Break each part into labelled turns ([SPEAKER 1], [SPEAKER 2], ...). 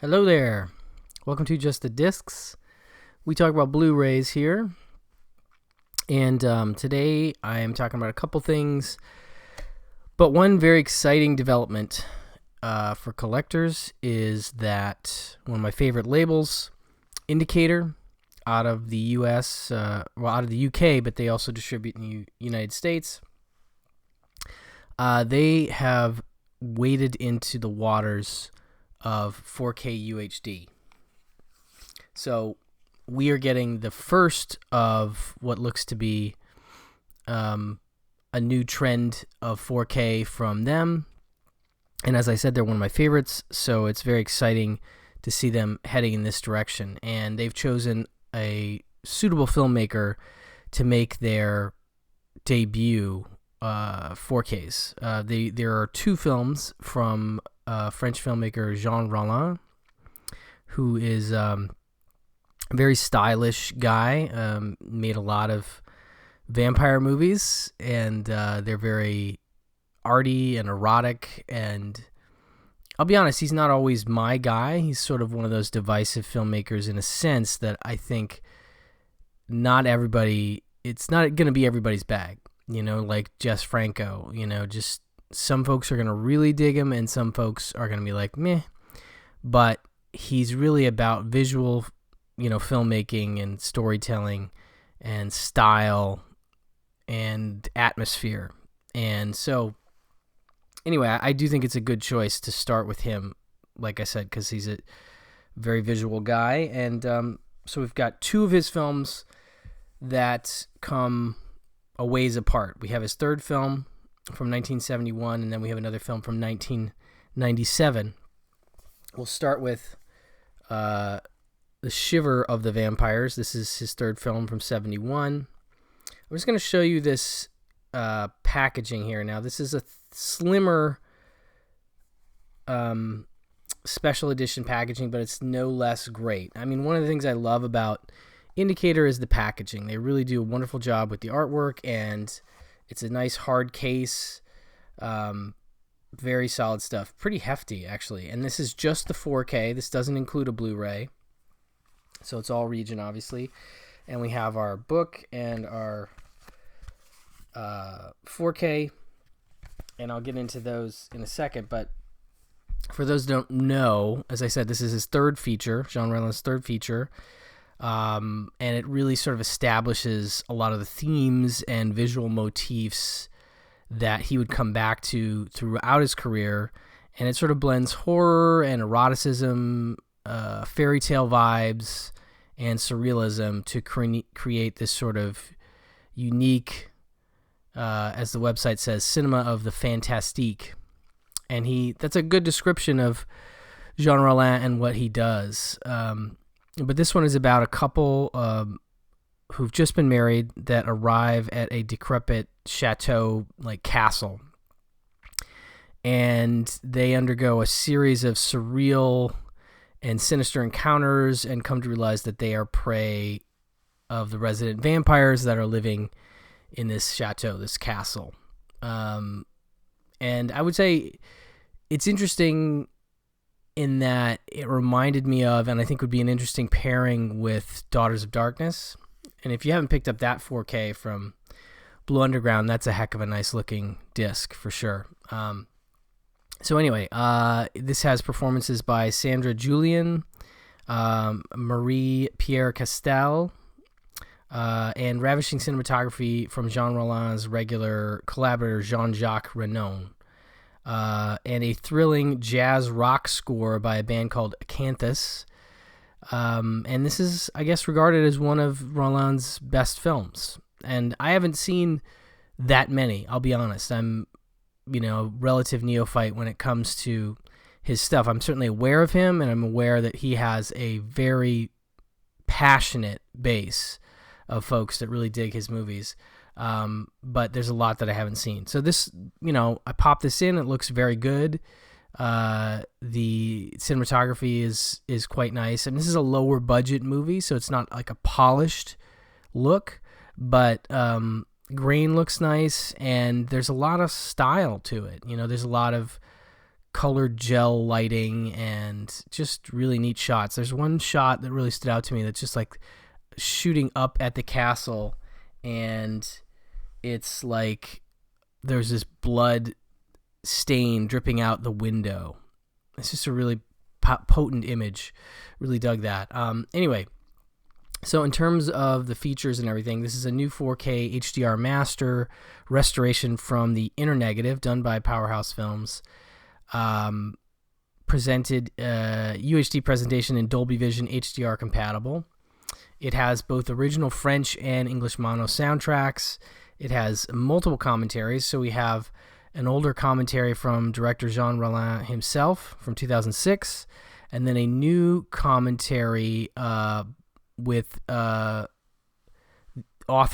[SPEAKER 1] Hello there. Welcome to Just the Discs. We talk about Blu-rays here. And today I am talking about a couple things. But one very exciting development for collectors is that one of my favorite labels, Indicator, out of the U.S., out of the U.K., but they also distribute in the United States. They have waded into the waters of 4K UHD. So we are getting the first of what looks to be a new trend of 4K from them. And as I said, they're one of my favorites, so it's very exciting to see them heading in this direction. And they've chosen a suitable filmmaker to make their debut 4Ks. There are two films from French filmmaker Jean Rollin, who is a very stylish guy, made a lot of vampire movies, and they're very arty and erotic, and I'll be honest, he's not always my guy. He's sort of one of those divisive filmmakers in a sense that I think it's not going to be everybody's bag, like Jess Franco, just some folks are going to really dig him and some folks are going to be like, meh, but he's really about visual, filmmaking and storytelling and style and atmosphere. And so anyway, I do think it's a good choice to start with him, like I said, because he's a very visual guy. And so we've got two of his films that come a ways apart. We have his third film from 1971, and then we have another film from 1997. We'll start with The Shiver of the Vampires. This is his third film from 71. I'm just going to show you this packaging here. Now, this is a slimmer special edition packaging, but it's no less great. I mean, one of the things I love about Indicator is the packaging. They really do a wonderful job with the artwork, and it's a nice hard case. Very solid stuff. Pretty hefty, actually. And this is just the 4K. This doesn't include a Blu-ray. So it's all region, obviously. And we have our book and our 4K. And I'll get into those in a second. But for those who don't know, as I said, this is his third feature, Jean Rollin's third feature. And it really sort of establishes a lot of the themes and visual motifs that he would come back to throughout his career. And it sort of blends horror and eroticism, fairy tale vibes, and surrealism to create this sort of unique, as the website says, cinema of the fantastique. And that's a good description of Jean Rollin and what he does. But this one is about a couple who've just been married that arrive at a decrepit chateau, like castle. And they undergo a series of surreal and sinister encounters and come to realize that they are prey of the resident vampires that are living in this chateau, this castle. And I would say it's interesting in that it reminded me of, and I think would be an interesting pairing with Daughters of Darkness. And if you haven't picked up that 4K from Blue Underground, that's a heck of a nice looking disc for sure. So anyway, this has performances by Sandra Julian, Marie-Pierre Castel, and ravishing cinematography from Jean Rollin's regular collaborator Jean-Jacques Renaud. And a thrilling jazz rock score by a band called Acanthus. And this is, I guess, regarded as one of Rollin's best films. And I haven't seen that many, I'll be honest. I'm, a relative neophyte when it comes to his stuff. I'm certainly aware of him, and I'm aware that he has a very passionate base of folks that really dig his movies. But there's a lot that I haven't seen. So this, I popped this in. It looks very good. The cinematography is quite nice. And this is a lower budget movie, so it's not like a polished look, but grain looks nice, and there's a lot of style to it. There's a lot of colored gel lighting and just really neat shots. There's one shot that really stood out to me that's just like shooting up at the castle, and it's like there's this blood stain dripping out the window. It's just a really potent image. Really dug that. Anyway, so in terms of the features and everything, this is a new 4K HDR master restoration from the Inner Negative done by Powerhouse Films. Presented UHD presentation in Dolby Vision HDR compatible. It has both original French and English mono soundtracks. It has multiple commentaries. So we have an older commentary from director Jean Rollin himself from 2006, and then a new commentary with author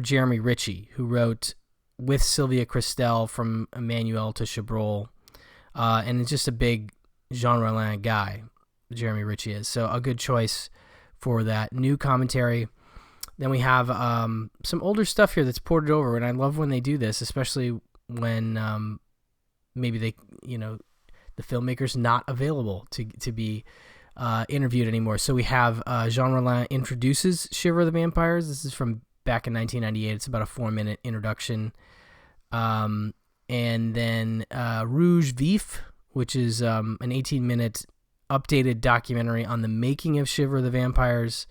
[SPEAKER 1] Jeremy Ritchie, who wrote with Sylvia Christel From Emmanuel to Chabrol. And it's just a big Jean Rollin guy, Jeremy Ritchie is. So a good choice for that new commentary. Then we have some older stuff here that's ported over, and I love when they do this, especially when maybe they, the filmmaker's not available to be interviewed anymore. So we have Jean Rollin introduces Shiver the Vampires. This is from back in 1998. It's about a 4-minute introduction. And then Rouge Vif, which is an 18-minute updated documentary on the making of Shiver the Vampires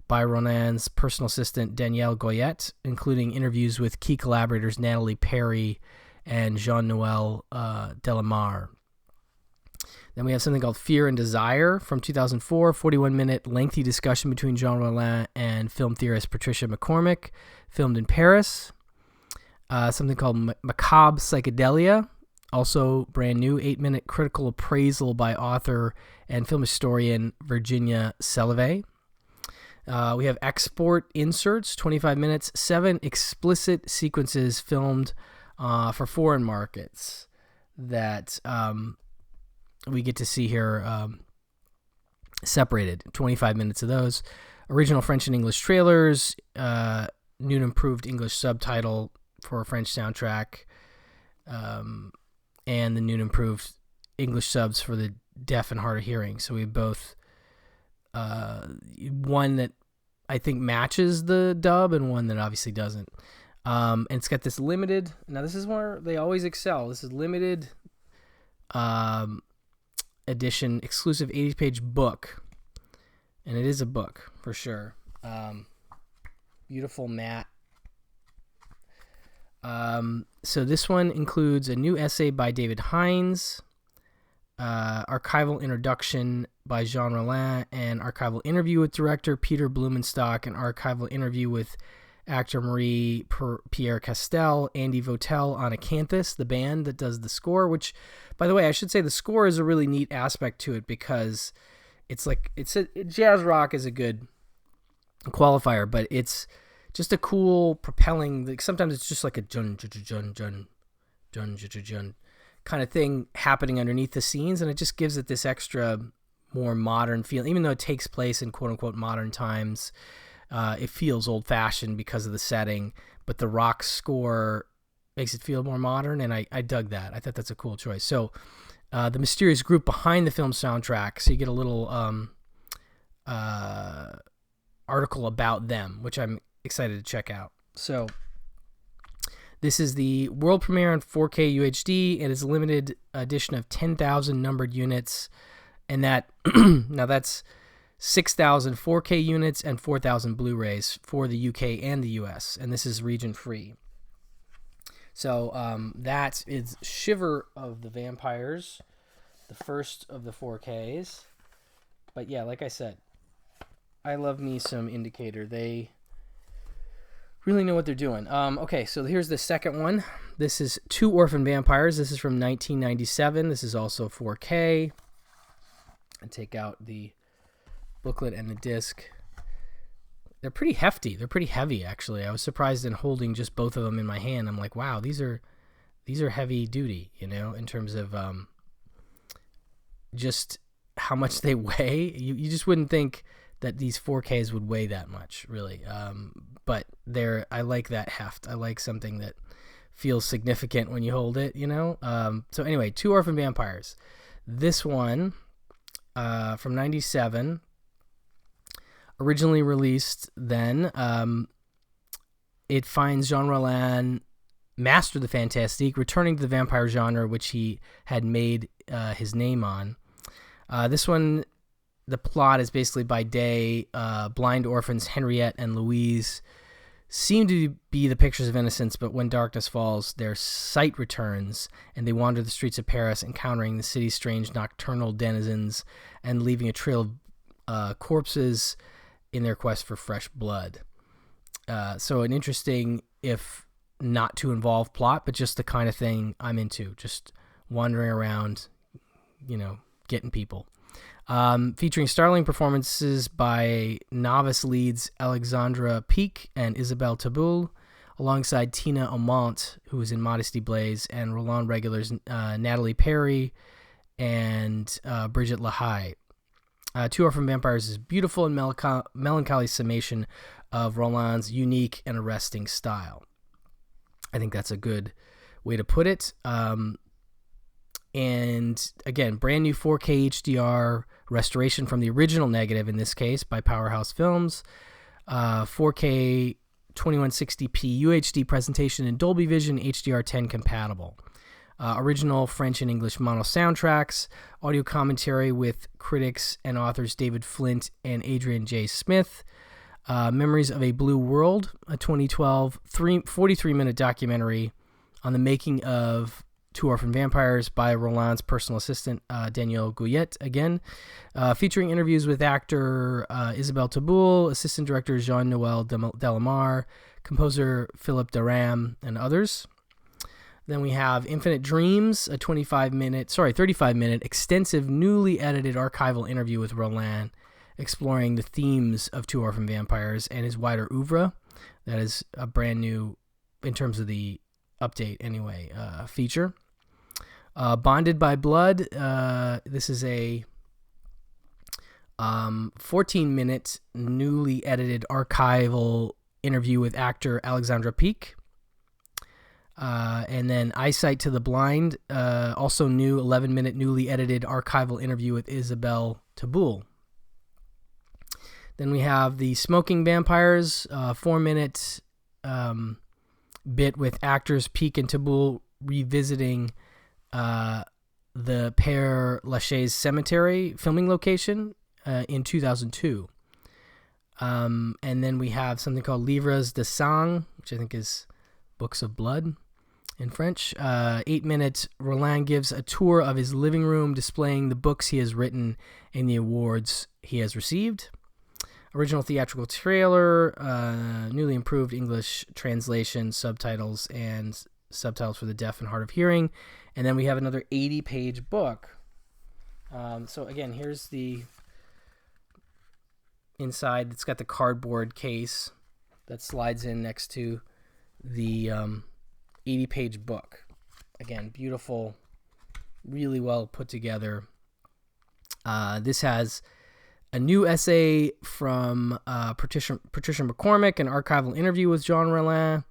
[SPEAKER 1] by Rollin's personal assistant Danielle Goyette, including interviews with key collaborators Natalie Perry and Jean-Noël Delamare. Then we have something called Fear and Desire from 2004, 41-minute lengthy discussion between Jean Rollin and film theorist Patricia McCormick, filmed in Paris. Something called Macabre Psychedelia, also brand new, 8-minute critical appraisal by author and film historian Virginia Seleve. We have Export Inserts, 25 minutes, 7 explicit sequences filmed for foreign markets that we get to see here separated. 25 minutes of those. Original French and English trailers, new and improved English subtitle for a French soundtrack, and the new and improved English subs for the deaf and hard of hearing. So we have both one that I think matches the dub and one that obviously doesn't. And it's got this limited, now this is where they always excel. This is limited edition exclusive 80-page book. And it is a book for sure. Beautiful matte. So this one includes a new essay by David Hines, archival introduction by Jean Rollin, an archival interview with director Peter Blumenstock, an archival interview with actor Marie Pierre Castel, Andy Votel on Acanthus, the band that does the score, which, by the way, I should say the score is a really neat aspect to it because jazz rock is a good qualifier, but it's just a cool propelling, like sometimes it's just like a jun kind of thing happening underneath the scenes, and it just gives it this extra more modern feel. Even though it takes place in quote unquote modern times, it feels old fashioned because of the setting, but the rock score makes it feel more modern, and I dug that. I thought that's a cool choice. So the mysterious group behind the film soundtrack, so you get a little article about them, which I'm excited to check out. So this is the world premiere on 4K UHD. It is a limited edition of 10,000 numbered units, and that now that's 6,000 4K units and 4,000 Blu-rays for the UK and the US, and this is region free. So that is Shiver of the Vampires, the first of the 4Ks. But yeah, like I said, I love me some Indicator. They really know what they're doing. Okay, so here's the second one. This is Two Orphan Vampires. This is from 1997. This is also 4K. And take out the booklet and the disc. They're pretty hefty. They're pretty heavy, actually. I was surprised in holding just both of them in my hand. I'm like, wow, these are heavy duty, in terms of just how much they weigh. You just wouldn't think that these 4Ks would weigh that much, really. But I like that heft. I like something that feels significant when you hold it, So anyway, Two Orphan Vampires. This one, from 97, originally released then, it finds Jean Rollin, master of the fantastique, returning to the vampire genre, which he had made his name on. This one, the plot is basically by day, blind orphans Henriette and Louise seem to be the pictures of innocence, but when darkness falls, their sight returns, and they wander the streets of Paris, encountering the city's strange nocturnal denizens and leaving a trail of corpses in their quest for fresh blood. So an interesting, if not too involved plot, but just the kind of thing I'm into, just wandering around, getting people. Featuring startling performances by novice leads Alexandra Peake and Isabelle Taboul, alongside Tina Aumont, who was in Modesty Blaise, and Rollin regulars Natalie Perry and Brigitte Lahaye. Two Orphan Vampires is beautiful and melancholy summation of Rollin's unique and arresting style. I think that's a good way to put it. And again, brand new 4K HDR restoration from the original negative, in this case by Powerhouse Films. 4K 2160p UHD presentation in Dolby Vision HDR10 compatible. Original French and English mono soundtracks, audio commentary with critics and authors David Flint and Adrian J. Smith. Memories of a Blue World, a 2012 43-minute documentary on the making of Two Orphan Vampires by Rollin's personal assistant, Daniel Gouillet, again, featuring interviews with actor Isabelle Taboul, assistant director Jean-Noël Delamare, composer Philippe Daram, and others. Then we have Infinite Dreams, a 35-minute extensive, newly edited archival interview with Rollin, exploring the themes of Two Orphan Vampires and his wider oeuvre. That is a brand new, in terms of the update anyway, feature. Bonded by Blood, this is a 14-minute newly edited archival interview with actor Alexandra Peake. And then Eyesight to the Blind, also new 11-minute newly edited archival interview with Isabelle Taboul. Then we have The Smoking Vampires, 4-minute bit with actors Peake and Taboul revisiting the Père Lachaise Cemetery filming location in 2002. And then we have something called Livres de Sang, which I think is Books of Blood in French. 8-minute, Rollin gives a tour of his living room, displaying the books he has written and the awards he has received. Original theatrical trailer, newly improved English translation, subtitles, and subtitles for the deaf and hard of hearing. And then we have another 80-page book. So again, here's the inside. It's got the cardboard case that slides in next to the 80-page book. Again, beautiful, really well put together. This has a new essay from Patricia McCormick, an archival interview with Jean Rollin,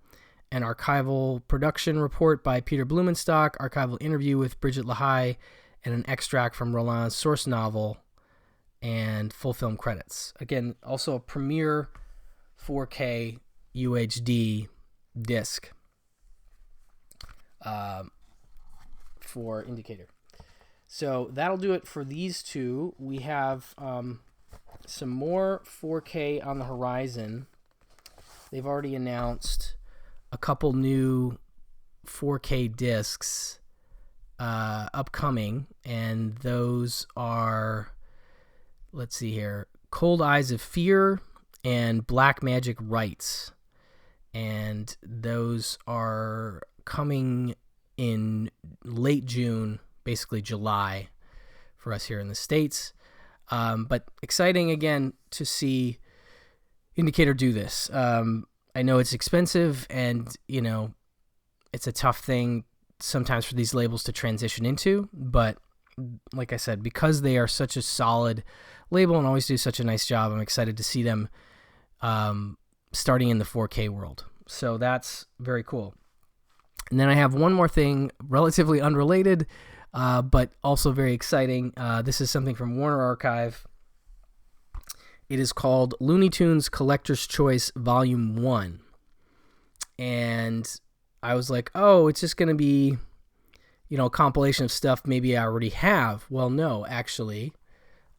[SPEAKER 1] an archival production report by Peter Blumenstock, archival interview with Brigitte Lahaye, and an extract from Rollin's source novel and full film credits. Again, also a premiere 4K UHD disc for Indicator. So that'll do it for these two. We have some more 4K on the horizon. They've already announced a couple new 4K discs upcoming, and those are, let's see here, Cold Eyes of Fear and Black Magic Rites. And those are coming in late June, basically July for us here in the States. But exciting, again, to see Indicator do this. I know it's expensive, and, it's a tough thing sometimes for these labels to transition into. But like I said, because they are such a solid label and always do such a nice job, I'm excited to see them starting in the 4K world. So that's very cool. And then I have one more thing, relatively unrelated. but also very exciting. This is something from Warner Archive. It is called Looney Tunes Collector's Choice Volume 1. And I was like, oh, it's just going to be, a compilation of stuff maybe I already have. Well, no, actually,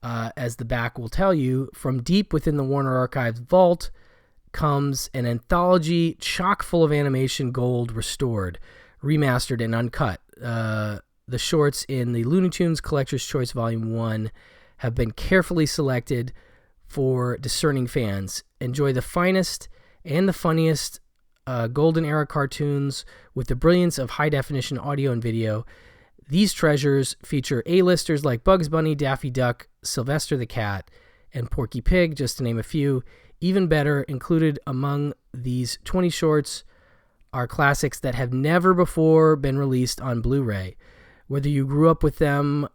[SPEAKER 1] as the back will tell you, from deep within the Warner Archives vault comes an anthology chock full of animation gold restored, remastered, and uncut. The shorts in the Looney Tunes Collector's Choice Volume 1 have been carefully selected for discerning fans. Enjoy the finest and the funniest golden era cartoons with the brilliance of high-definition audio and video. These treasures feature A-listers like Bugs Bunny, Daffy Duck, Sylvester the Cat, and Porky Pig, just to name a few. Even better, included among these 20 shorts are classics that have never before been released on Blu-ray. Whether you grew up with them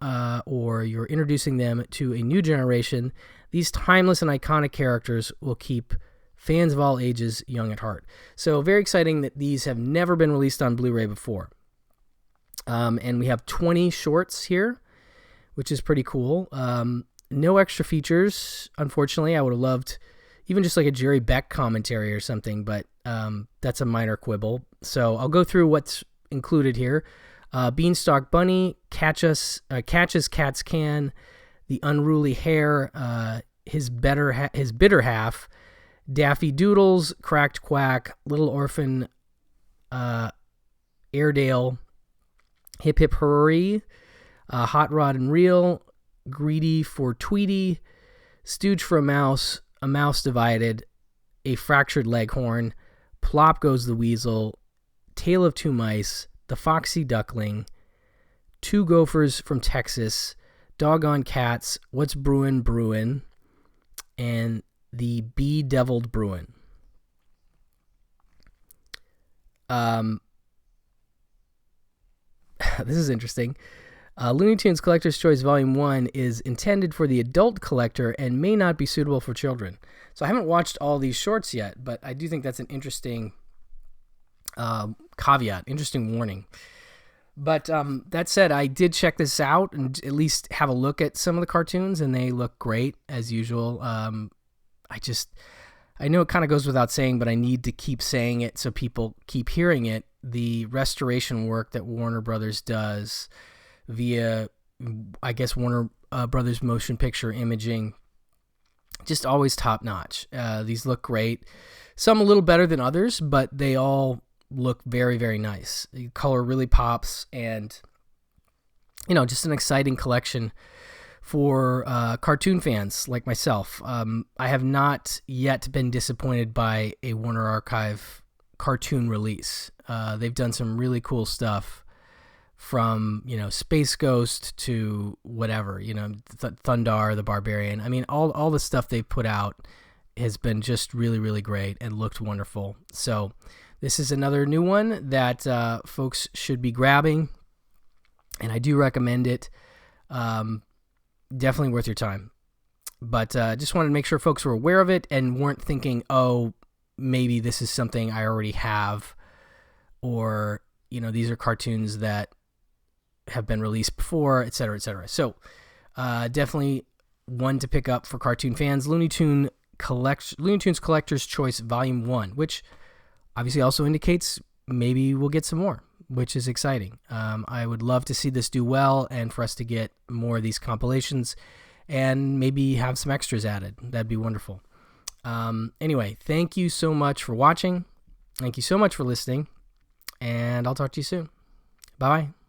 [SPEAKER 1] or you're introducing them to a new generation, these timeless and iconic characters will keep fans of all ages young at heart. So very exciting that these have never been released on Blu-ray before. And we have 20 shorts here, which is pretty cool. No extra features, unfortunately. I would have loved even just like a Jerry Beck commentary or something, but that's a minor quibble. So I'll go through what's included here. Beanstalk Bunny, Catches Cats Can, The Unruly Hare, his bitter half, Daffy Doodles, Cracked Quack, Little Orphan Airedale, Hip Hip Hurry, Hot Rod and Reel, Greedy for Tweety, Stooge for a Mouse Divided, A Fractured Leghorn, Plop Goes the Weasel, Tale of Two Mice, The Foxy Duckling, Two Gophers from Texas, Doggone Cats, What's Bruin, and The Bedeviled Bruin. This is interesting. Looney Tunes Collector's Choice Volume 1 is intended for the adult collector and may not be suitable for children. So I haven't watched all these shorts yet, but I do think that's an interesting caveat, interesting warning. But that said, I did check this out and at least have a look at some of the cartoons, and they look great as usual. I know it kind of goes without saying, but I need to keep saying it so people keep hearing it. The restoration work that Warner Brothers does via, I guess, Warner Brothers Motion Picture Imaging, just always top notch. These look great. Some a little better than others, but they all look very, very nice. The color really pops, and just an exciting collection for cartoon fans like myself. I have not yet been disappointed by a Warner Archive cartoon release. They've done some really cool stuff, from Space Ghost to whatever, Thundar the Barbarian. I mean, all the stuff they've put out has been just really, really great and looked wonderful. So this is another new one that folks should be grabbing, and I do recommend it. Definitely worth your time. But just wanted to make sure folks were aware of it and weren't thinking, oh, maybe this is something I already have, or these are cartoons that have been released before, etc., etc. So definitely one to pick up for cartoon fans. Looney Tunes Collector's Choice Volume 1, which obviously also indicates maybe we'll get some more, which is exciting. I would love to see this do well and for us to get more of these compilations and maybe have some extras added. That'd be wonderful. Anyway, thank you so much for watching. Thank you so much for listening, and I'll talk to you soon. Bye-bye.